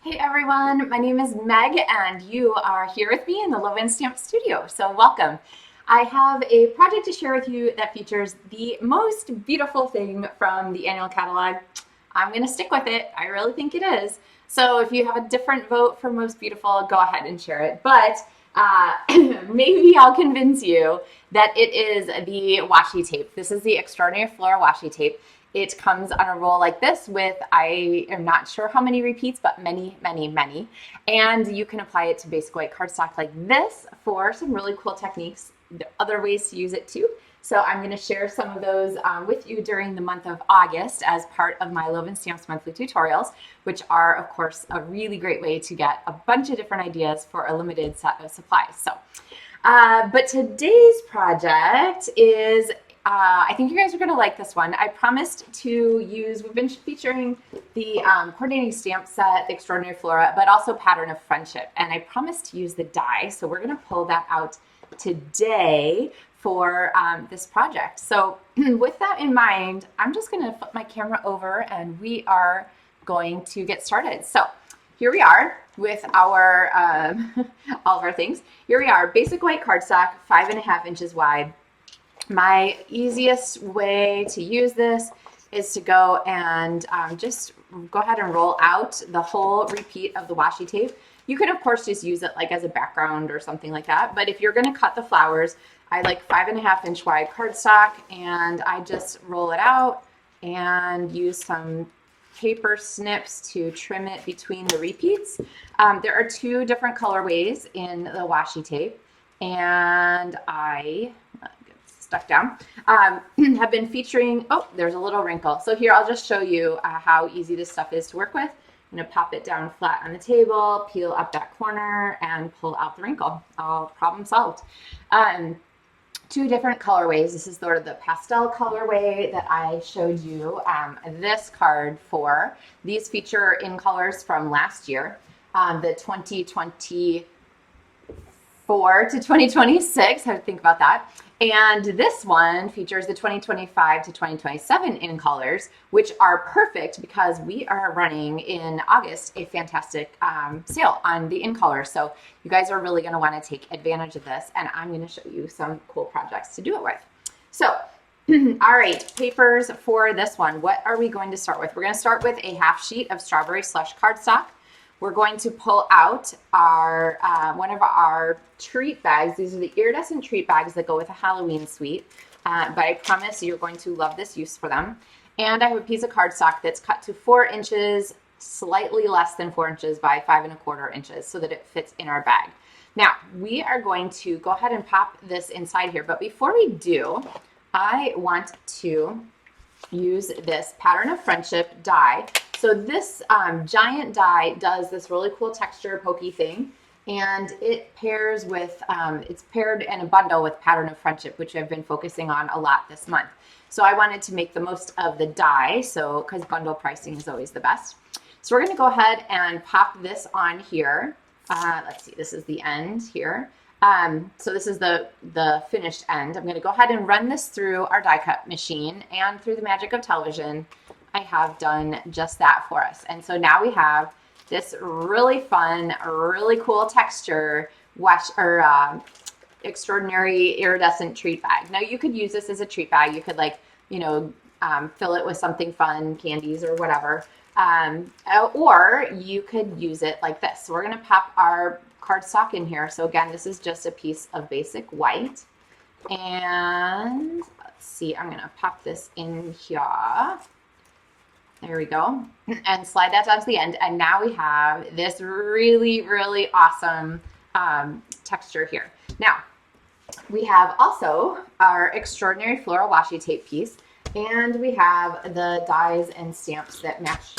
Hey everyone, my name is Meg and you are here with me in the LovenStamps studio, so welcome. I have a project to share with you that features the most beautiful thing from the annual catalog. I'm going to stick with it. I really think it is. So if you have a different vote for most beautiful, go ahead and share it. But uh, maybe I'll convince you that it is the washi tape. This is the Extraordinary Flora Washi Tape. It comes on a roll like this with, I am not sure how many repeats, but many, many, many. And you can apply it to basic white cardstock like this for some really cool techniques. There are other ways to use it too. So I'm going to share some of those with you during the month of August as part of my LovenStamps Monthly Tutorials, which are, of course, a really great way to get a bunch of different ideas for a limited set of supplies. But today's project is, I think you guys are going to like this one. I promised to use, we've been featuring the coordinating stamp set, the Extraordinary Flora, but also Pattern of Friendship. And I promised to use the die. So we're going to pull that out today for this project. So with that in mind, I'm just going to flip my camera over and we are going to get started. So here we are with our all of our things. Here we are, basic white cardstock, 5.5 inches wide. My easiest way to use this is to go and just go ahead and roll out the whole repeat of the washi tape. You can of course just use it like as a background or something like that, but if you're going to cut the flowers, I like 5.5 inch wide cardstock and I just roll it out and use some paper snips to trim it between the repeats. There are two different colorways in the washi tape, and I get stuck down. Have been featuring. Oh, there's a little wrinkle. So here I'll just show you how easy this stuff is to work with. I'm going to pop it down flat on the table, peel up that corner, and pull out the wrinkle. All problem solved. Two different colorways. This is sort of the pastel colorway that I showed you this card for. These feature in colors from last year, the 2024 to 2026. I have to think about that. And this one features the 2025 to 2027 in colors, which are perfect because we are running in August a fantastic sale on the in colors. So you guys are really going to want to take advantage of this, and I'm going to show you some cool projects to do it with. So, all right, papers for this one. What are we going to start with? We're going to start with a half sheet of strawberry slush cardstock. We're going to pull out our one of our treat bags. These are the iridescent treat bags that go with a Halloween suite. But I promise you're going to love this use for them. And I have a piece of cardstock that's cut to 4 inches, slightly less than 4 inches by 5.25 inches so that it fits in our bag. Now, we are going to go ahead and pop this inside here. But before we do, I want to use this Pattern of Friendship die. So this giant die does this really cool texture pokey thing, and it pairs with, it's paired in a bundle with Pattern of Friendship, which I've been focusing on a lot this month. So I wanted to make the most of the die, so because bundle pricing is always the best. So we're going to go ahead and pop this on here. Let's see, this is the end here. So this is the finished end. I'm going to go ahead and run this through our die cut machine, and through the magic of television, I have done just that for us. And so now we have this really fun, really cool texture extraordinary iridescent treat bag. Now you could use this as a treat bag. You could fill it with something fun, candies or whatever. Or you could use it like this. So we're going to pop our cardstock in here. So again, this is just a piece of basic white. And let's see, I'm going to pop this in here. There we go. And slide that down to the end. And now we have this really, really awesome texture here. Now, we have also our Extraordinary Flora Washi Tape piece. And we have the dies and stamps that match.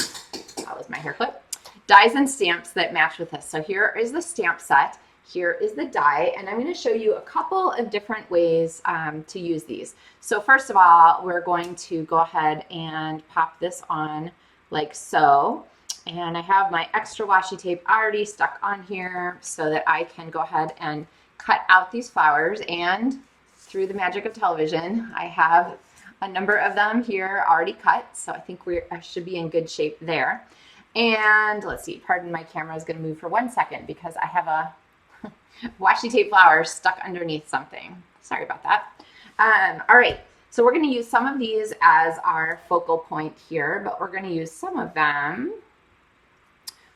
That was my hair clip. Dies and stamps that match with this. So here is the stamp set. Here is the die, and I'm going to show you a couple of different ways to use these. So first of all, we're going to go ahead and pop this on like so. And I have my extra washi tape already stuck on here so that I can go ahead and cut out these flowers. And through the magic of television, I have a number of them here already cut. So I think I should be in good shape there. And let's see, pardon my camera is going to move for 1 second because I have a washi tape flower stuck underneath something. Sorry about that. All right, so we're going to use some of these as our focal point here, but we're going to use some of them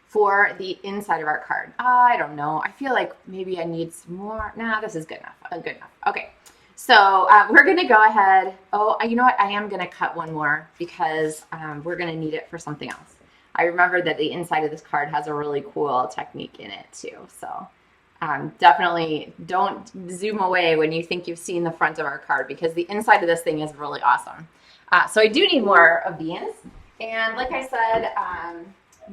for the inside of our card. I don't know. I feel like maybe I need some more. Nah, this is good enough. Good enough. Okay. So we're going to go ahead. Oh, you know what? I am going to cut one more because we're going to need it for something else. I remember that the inside of this card has a really cool technique in it too. So definitely don't zoom away when you think you've seen the front of our card because the inside of this thing is really awesome. So I do need more of these. And like I said,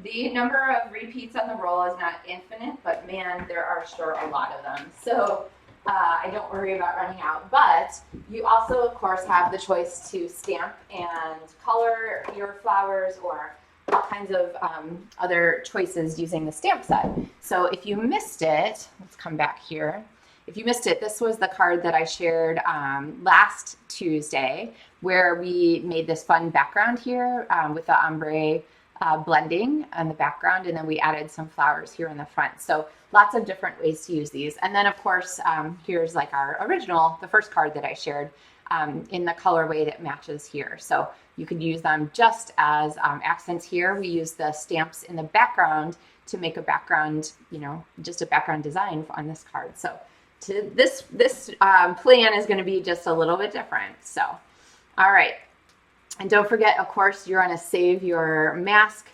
the number of repeats on the roll is not infinite, but man, there are sure a lot of them. So I don't worry about running out. But you also, of course, have the choice to stamp and color your flowers or all kinds of other choices using the stamp set. So if you missed it, let's come back here. If you missed it, this was the card that I shared last Tuesday where we made this fun background here with the ombre blending on the background, and then we added some flowers here in the front. So lots of different ways to use these. And then of course, here's like our original, the first card that I shared in the colorway that matches here. So you could use them just as accents here. We use the stamps in the background to make a background, you know, just a background design on this card. So this plan is going to be just a little bit different. So, all right. And don't forget, of course, you're going to save your mask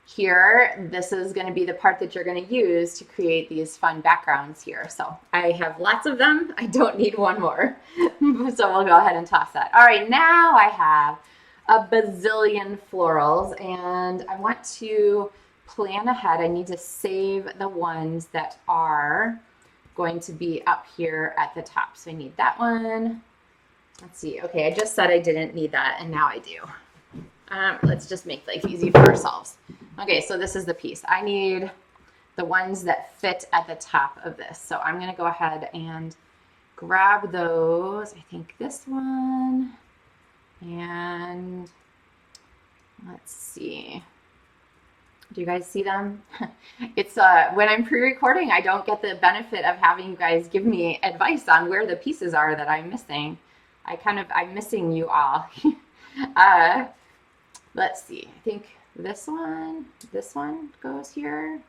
here. This is going to be the part that you're going to use to create these fun backgrounds here. So I have lots of them. I don't need one more. So we'll go ahead and toss that. All right, now I have a bazillion florals and I want to plan ahead. I need to save the ones that are going to be up here at the top. So I need that one. Let's see. Okay, I just said I didn't need that, and now I do. Let's just make life easy for ourselves. Okay, so this is the piece. I need the ones that fit at the top of this. So I'm going to go ahead and grab those. I think this one. And let's see. Do you guys see them? It's when I'm pre-recording, I don't get the benefit of having you guys give me advice on where the pieces are that I'm missing. I'm missing you all. Let's see. I think this one goes here.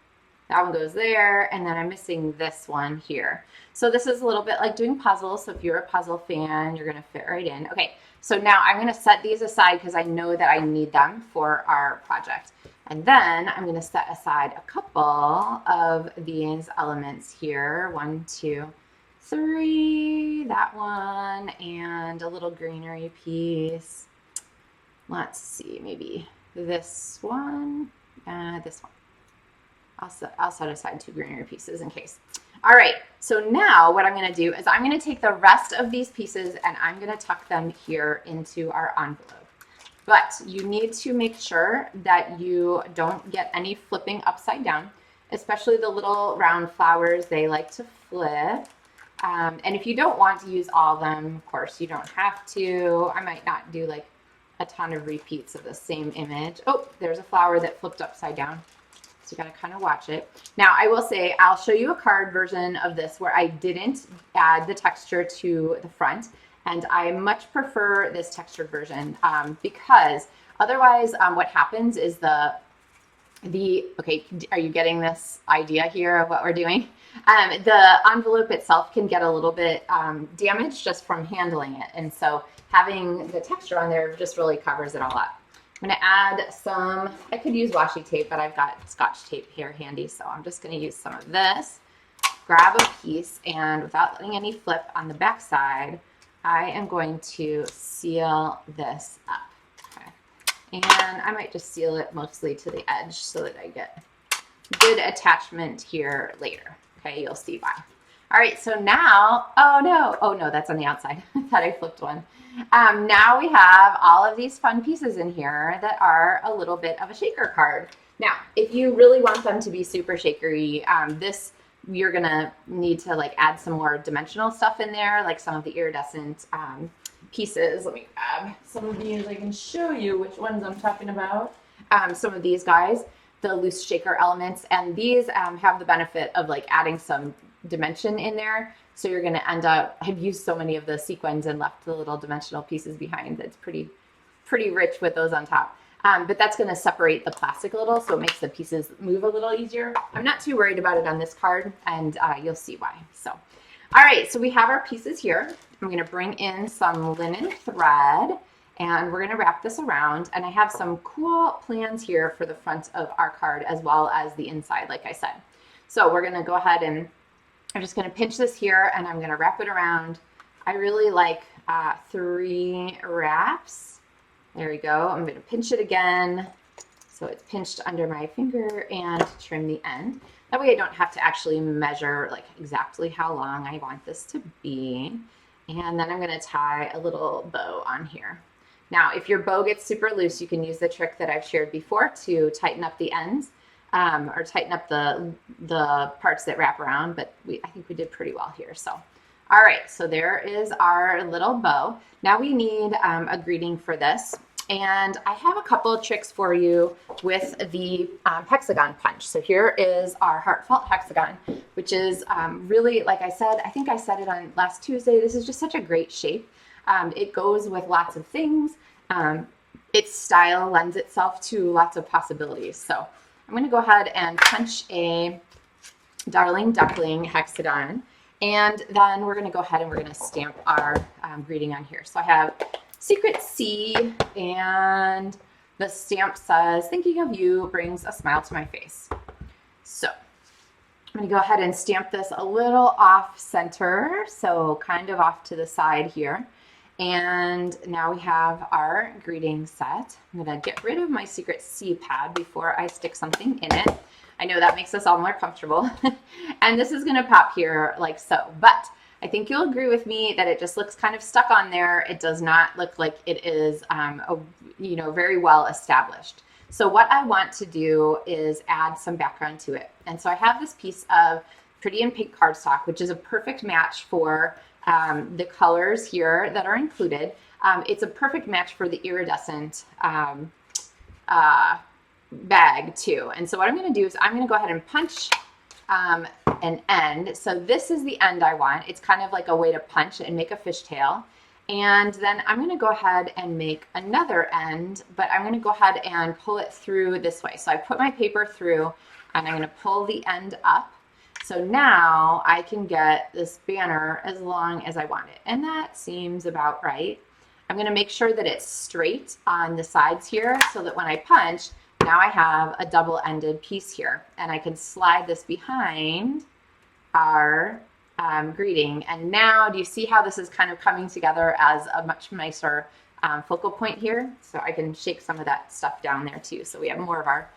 That one goes there. And then I'm missing this one here. So this is a little bit like doing puzzles. So if you're a puzzle fan, you're going to fit right in. Okay. So now I'm going to set these aside because I know that I need them for our project. And then I'm going to set aside a couple of these elements here. 1, 2, 3, that one, and a little greenery piece. Let's see, maybe this one, this one. I'll set aside 2 greenery pieces in case. All right, so now what I'm going to do is I'm going to take the rest of these pieces and I'm going to tuck them here into our envelope. But you need to make sure that you don't get any flipping upside down, especially the little round flowers. They like to flip. And if you don't want to use all of them, of course, you don't have to. I might not do like a ton of repeats of the same image. Oh, there's a flower that flipped upside down. So you got to kind of watch it. Now, I will say, I'll show you a card version of this where I didn't add the texture to the front. And I much prefer this textured version because otherwise what happens is okay, are you getting this idea here of what we're doing? The envelope itself can get a little bit damaged just from handling it. And so having the texture on there just really covers it all up. I'm going to add some, I could use washi tape, but I've got Scotch tape here handy. So I'm just going to use some of this, grab a piece, and without letting any flip on the back side, I am going to seal this up. Okay. And I might just seal it mostly to the edge so that I get good attachment here later. Okay, you'll see why. All right, so now, oh no, that's on the outside. I thought I flipped one. Now we have all of these fun pieces in here that are a little bit of a shaker card. Now, if you really want them to be super shakery, you're gonna need to like add some more dimensional stuff in there, like some of the iridescent pieces. Let me grab some of these. I can show you which ones I'm talking about. Some of these guys. the loose shaker elements, and these have the benefit of like adding some dimension in there. So you're going to end up, I've used so many of the sequins and left the little dimensional pieces behind. It's pretty rich with those on top. But that's going to separate the plastic a little, so it makes the pieces move a little easier. I'm not too worried about it on this card, and you'll see why. So, all right, so we have our pieces here. I'm going to bring in some linen thread, and we're going to wrap this around. And I have some cool plans here for the front of our card as well as the inside, like I said. So we're going to go ahead and I'm just going to pinch this here, and I'm going to wrap it around. I really like 3 wraps. There we go. I'm going to pinch it again so it's pinched under my finger and trim the end. That way I don't have to actually measure like exactly how long I want this to be. And then I'm going to tie a little bow on here. Now, if your bow gets super loose, you can use the trick that I've shared before to tighten up the ends or tighten up the parts that wrap around, but I think we did pretty well here. So, all right, so there is our little bow. Now we need a greeting for this. And I have a couple of tricks for you with the hexagon punch. So here is our heartfelt hexagon, which is really, like I said, I think I said it on last Tuesday, this is just such a great shape. It goes with lots of things. Its style lends itself to lots of possibilities. So I'm going to go ahead and punch a Darling Duckling hexagon. And then we're going to go ahead and we're going to stamp our greeting on here. So I have Secret C, and the stamp says, thinking of you brings a smile to my face. So I'm going to go ahead and stamp this a little off center, so kind of off to the side here. And now we have our greeting set. I'm going to get rid of my Secret C pad before I stick something in it. I know that makes us all more comfortable. And this is going to pop here like so. But I think you'll agree with me that it just looks kind of stuck on there. It does not look like it is very well established. So what I want to do is add some background to it. And so I have this piece of Pretty in Pink cardstock, which is a perfect match for the colors here that are included. It's a perfect match for the iridescent bag too. And so what I'm going to do is I'm going to go ahead and punch an end. So this is the end I want. It's kind of like a way to punch and make a fishtail. And then I'm going to go ahead and make another end, but I'm going to go ahead and pull it through this way. So I put my paper through and I'm going to pull the end up. So now I can get this banner as long as I want it. And that seems about right. I'm going to make sure that it's straight on the sides here so that when I punch, now I have a double-ended piece here. And I can slide this behind our greeting. And now do you see how this is kind of coming together as a much nicer focal point here? So I can shake some of that stuff down there too. So we have more of our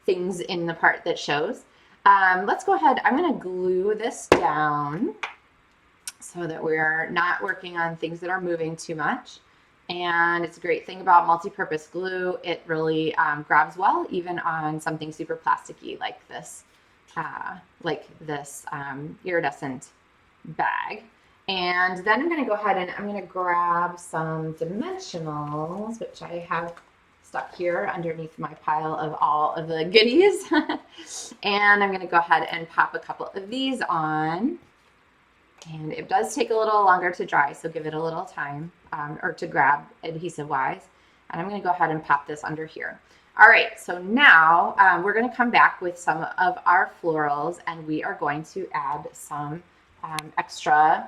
things in the part that shows. Let's go ahead. I'm going to glue this down so that we're not working on things that are moving too much. And it's a great thing about multi-purpose glue. It really grabs well even on something super plasticky like this iridescent bag. And then I'm going to go ahead and I'm going to grab some dimensionals, which I have stuck here underneath my pile of all of the goodies. And I'm going to go ahead and pop a couple of these on. And it does take a little longer to dry, so give it a little time or to grab adhesive-wise. And I'm going to go ahead and pop this under here. All right, so now we're going to come back with some of our florals, and we are going to add some extra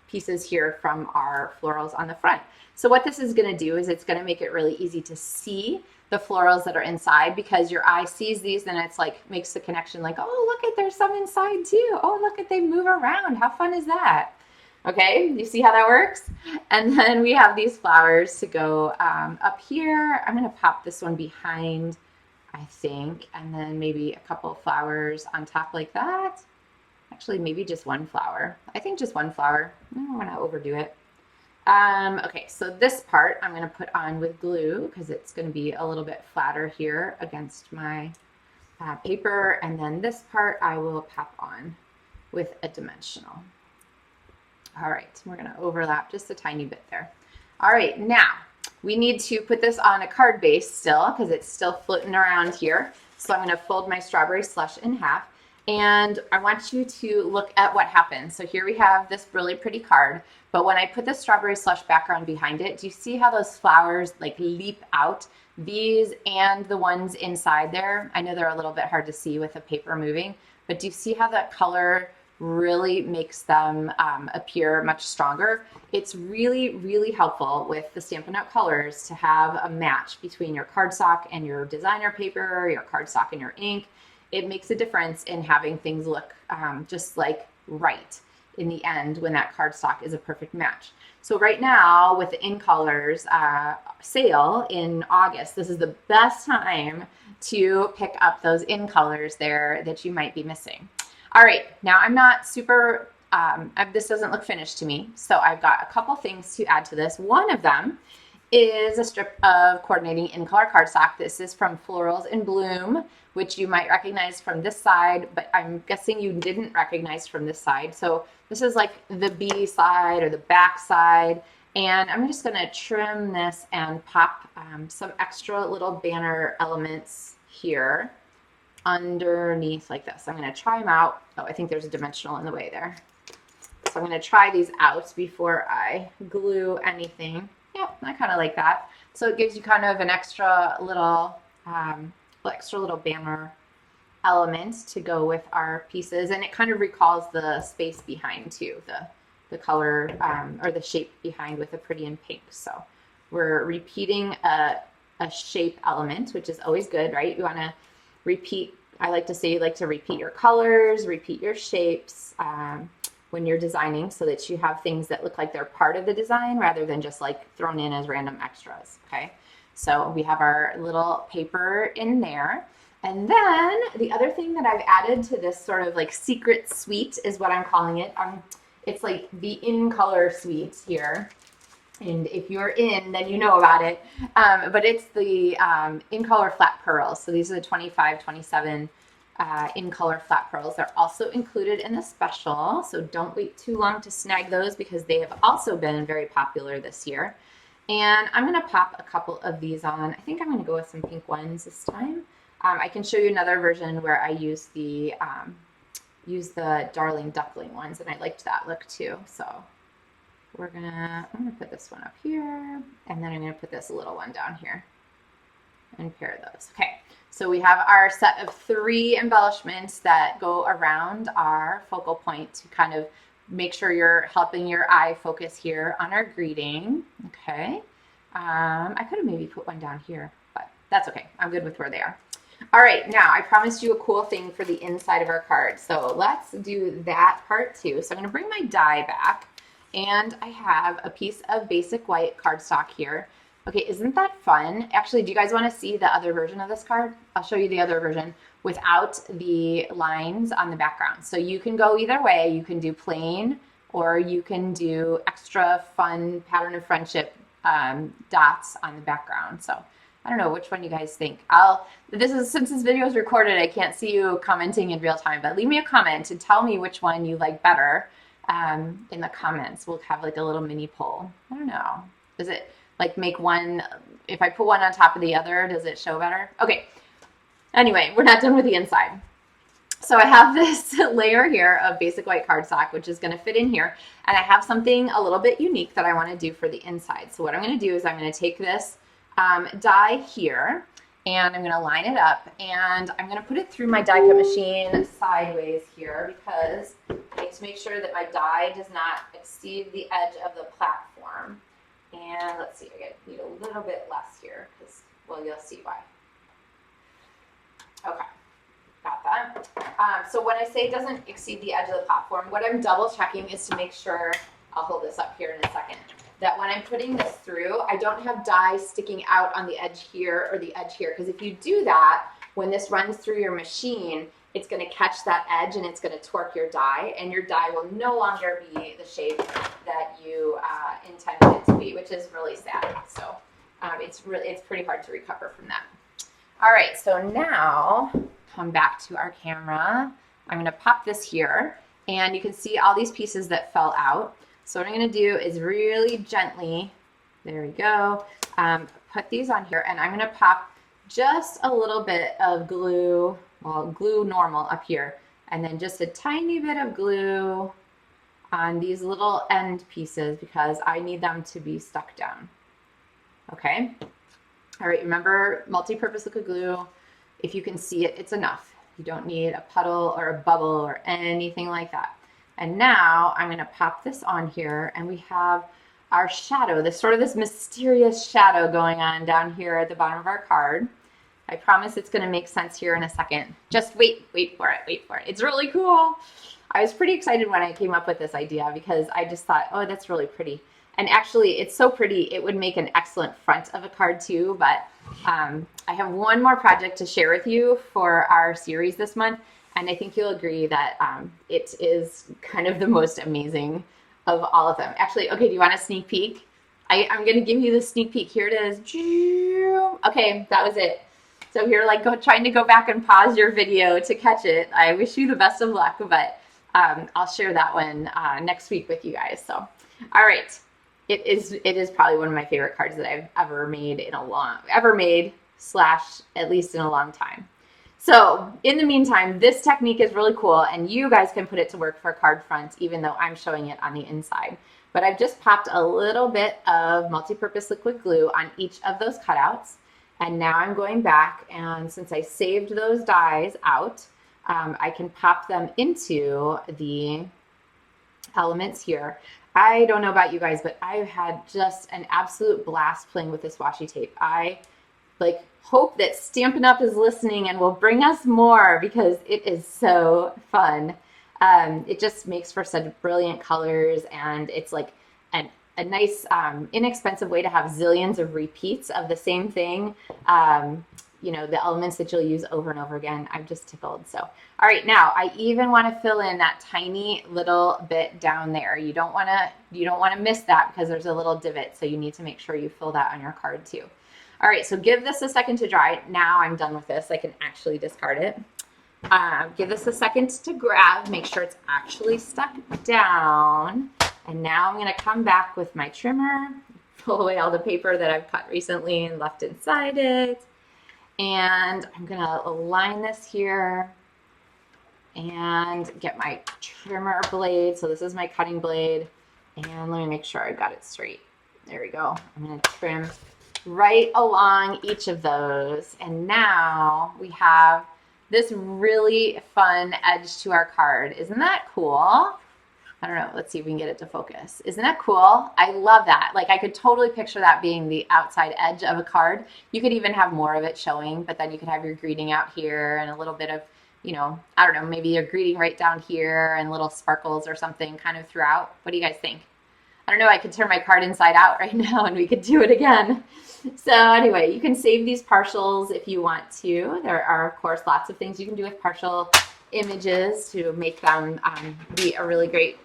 pieces here from our florals on the front. So what this is going to do is it's going to make it really easy to see the florals that are inside, because your eye sees these and it's like makes the connection like, oh, look at, there's some inside too. Oh, look at, they move around. How fun is that? Okay, you see how that works? And then we have these flowers to go up here. I'm going to pop this one behind, I think, and then maybe a couple of flowers on top like that. Actually, maybe just one flower. I think just one flower. I don't want to overdo it. Okay, so this part I'm going to put on with glue because it's going to be a little bit flatter here against my paper. And then this part I will pop on with a dimensional. All right, we're going to overlap just a tiny bit there. All right, now we need to put this on a card base still because it's still floating around here. So I'm going to fold my strawberry slush in half. And I want you to look at what happens. So here we have this really pretty card, but when I put the strawberry slush background behind it, do you see how those flowers like leap out? These and the ones inside there, I know they're a little bit hard to see with the paper moving, but do you see how that color really makes them appear much stronger? It's really, really helpful with the Stampin' Up! Colors to have a match between your cardstock and your designer paper, your cardstock and your ink. It makes a difference in having things look just like right in the end when that cardstock is a perfect match. So right now with the In Colors sale in August, this is the best time to pick up those In Colors there that you might be missing. All right, now I'm not super, this doesn't look finished to me, so I've got a couple things to add to this. One of them is a strip of coordinating In Color cardstock. This is from Florals in Bloom, which you might recognize from this side, but I'm guessing you didn't recognize from this side. So this is like the B side or the back side. And I'm just gonna trim this and pop some extra little banner elements here underneath like this. I'm gonna try them out. Oh, I think there's a dimensional in the way there. So I'm gonna try these out before I glue anything. Yep, I kind of like that. So it gives you kind of an extra little banner element to go with our pieces, and it kind of recalls the space behind too, the color or the shape behind with the pretty in pink. So we're repeating a shape element, which is always good, right? You want to repeat. I like to say you like to repeat your colors, repeat your shapes when you're designing, so that you have things that look like they're part of the design rather than just like thrown in as random extras. Okay, so we have our little paper in there. And then the other thing that I've added to this sort of like secret suite is what I'm calling it. It's like the In Color suite here. And if you're in, then you know about it. But it's the In Color flat pearls. So these are the 25, 27 In Color flat pearls. They're also included in the special. So don't wait too long to snag those because they have also been very popular this year. And I'm going to pop a couple of these on. I think I'm going to go with some pink ones this time. I can show you another version where I use the Darling Duckling ones, and I liked that look too. So I'm gonna put this one up here, and then I'm gonna put this little one down here and pair those. Okay, so we have our set of 3 embellishments that go around our focal point to kind of make sure you're helping your eye focus here on our greeting. Okay, I could have maybe put one down here, but that's okay. I'm good with where they are. All right, now I promised you a cool thing for the inside of our card. So let's do that part too. So I'm gonna bring my die back, and I have a piece of basic white cardstock here. Okay, isn't that fun? Actually, do you guys wanna see the other version of this card? I'll show you the other version without the lines on the background. So you can go either way. You can do plain, or you can do extra fun pattern of friendship dots on the background. So I don't know which one you guys think. Since this video is recorded, I can't see you commenting in real time, but leave me a comment and tell me which one you like better in the comments. We'll have like a little mini poll. I don't know. Does it like make one, if I put one on top of the other, does it show better? Okay. Anyway, we're not done with the inside. So I have this layer here of basic white cardstock, which is going to fit in here. And I have something a little bit unique that I want to do for the inside. So what I'm going to do is I'm going to take this die here, and I'm going to line it up, and I'm going to put it through my die cut machine sideways here because I need to make sure that my die does not exceed the edge of the platform. And let's see, I need a little bit less here because, well, you'll see why. Okay, got that. So when I say it doesn't exceed the edge of the platform, what I'm double checking is to make sure, I'll hold this up here in a second, that when I'm putting this through, I don't have dye sticking out on the edge here or the edge here. Because if you do that, when this runs through your machine, it's going to catch that edge and it's going to torque your die, and your die will no longer be the shape that you intended it to be, which is really sad. So it's pretty hard to recover from that. All right, so now come back to our camera. I'm going to pop this here, and you can see all these pieces that fell out. So what I'm going to do is really gently, there we go, put these on here, and I'm going to pop just a little bit of glue, well, glue normal up here, and then just a tiny bit of glue on these little end pieces because I need them to be stuck down. Okay. All right, remember multi-purpose liquid glue. If you can see it, it's enough. You don't need a puddle or a bubble or anything like that. And now I'm going to pop this on here, and we have our shadow, this mysterious shadow going on down here at the bottom of our card. I promise it's going to make sense here in a second. Just wait for it. It's really cool. I was pretty excited when I came up with this idea because I just thought, oh, that's really pretty. And actually, it's so pretty, it would make an excellent front of a card too. But I have one more project to share with you for our series this month. And I think you'll agree that it is kind of the most amazing of all of them. Actually, okay, do you want a sneak peek? I'm going to give you the sneak peek. Here it is. Okay, that was it. So if you're like trying to go back and pause your video to catch it, I wish you the best of luck. But I'll share that one next week with you guys. So, all right. It is probably one of my favorite cards that I've ever made / at least in a long time. So in the meantime, this technique is really cool, and you guys can put it to work for card fronts, even though I'm showing it on the inside. But I've just popped a little bit of multi-purpose liquid glue on each of those cutouts. And now I'm going back, and since I saved those dies out, I can pop them into the elements here. I don't know about you guys, but I've had just an absolute blast playing with this washi tape. I hope that Stampin' Up! Is listening and will bring us more because it is so fun. It just makes for such brilliant colors, and it's like a nice, inexpensive way to have zillions of repeats of the same thing. You know, the elements that you'll use over and over again. I'm just tickled. So, all right, now I even want to fill in that tiny little bit down there. You don't want to miss that because there's a little divot. So you need to make sure you fill that on your card too. All right, so give this a second to dry. Now I'm done with this. I can actually discard it. Give this a second to grab. Make sure it's actually stuck down. And now I'm going to come back with my trimmer, pull away all the paper that I've cut recently and left inside it. And I'm going to align this here and get my trimmer blade. So this is my cutting blade. And let me make sure I got it straight. There we go. I'm going to trim right along each of those. And now we have this really fun edge to our card. Isn't that cool? I don't know. Let's see if we can get it to focus. Isn't that cool? I love that. Like, I could totally picture that being the outside edge of a card. You could even have more of it showing, but then you could have your greeting out here and a little bit of, you know, I don't know, maybe your greeting right down here and little sparkles or something kind of throughout. What do you guys think? I don't know. I could turn my card inside out right now and we could do it again. So anyway, you can save these partials if you want to. There are, of course, lots of things you can do with partial images to make them be a really great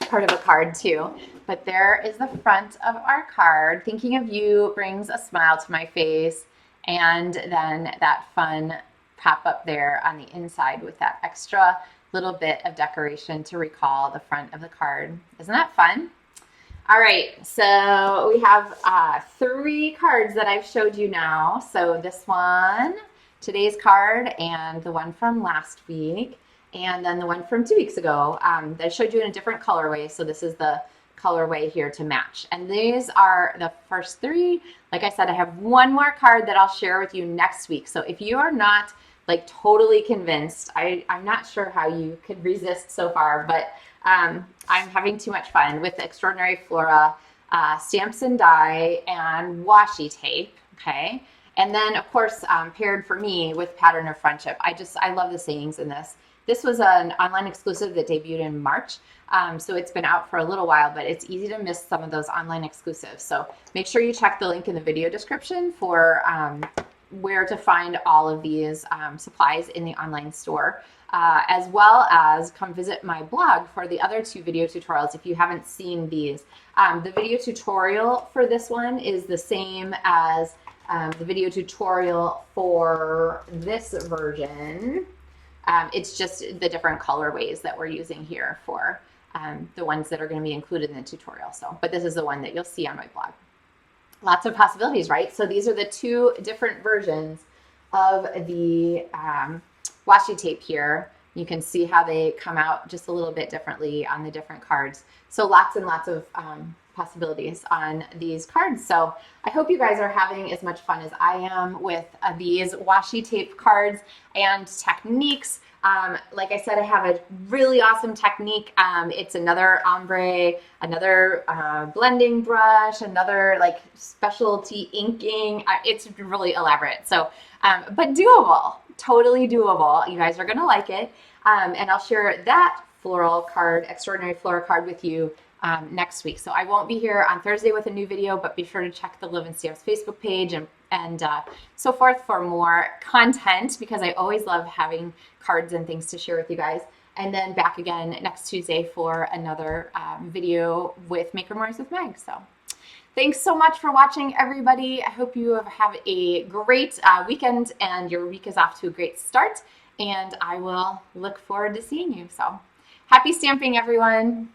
part of a card too. But there is the front of our card. Thinking of you brings a smile to my face, and then that fun pop up there on the inside with that extra little bit of decoration to recall the front of the card. Isn't that fun? All right, so we have 3 cards that I've showed you now. So this one, today's card, and the one from last week, and then the one from 2 weeks ago. I showed you in a different colorway, so this is the colorway here to match. And these are the first 3. Like I said, I have one more card that I'll share with you next week. So if you are not like totally convinced, I'm not sure how you could resist so far, but I'm having too much fun with Extraordinary Flora stamps and die and washi tape, okay? And then, of course, paired for me with Pattern of Friendship. I love the sayings in this. This was an online exclusive that debuted in March, so it's been out for a little while, but it's easy to miss some of those online exclusives. So make sure you check the link in the video description for where to find all of these supplies in the online store, as well as come visit my blog for the other 2 video tutorials if you haven't seen these. The video tutorial for this one is the same as the video tutorial for this version. It's just the different colorways that we're using here for the ones that are going to be included in the tutorial. So, but this is the one that you'll see on my blog. Lots of possibilities, right? So these are the two different versions of the washi tape here. You can see how they come out just a little bit differently on the different cards. So lots and lots of possibilities on these cards. So I hope you guys are having as much fun as I am with these washi tape cards and techniques. Like I said, I have a really awesome technique. It's another ombre, another blending brush, another like specialty inking. It's really elaborate. So, but doable, totally doable. You guys are going to like it. And I'll share that floral card, Extraordinary Flora card with you next week. So I won't be here on Thursday with a new video, but be sure to check the LovenStamps Facebook page and so forth for more content, because I always love having cards and things to share with you guys. And then back again next Tuesday for another video with Maker Mornings with Meg. So thanks so much for watching, everybody. I hope you have a great weekend and your week is off to a great start. And I will look forward to seeing you. So happy stamping, everyone.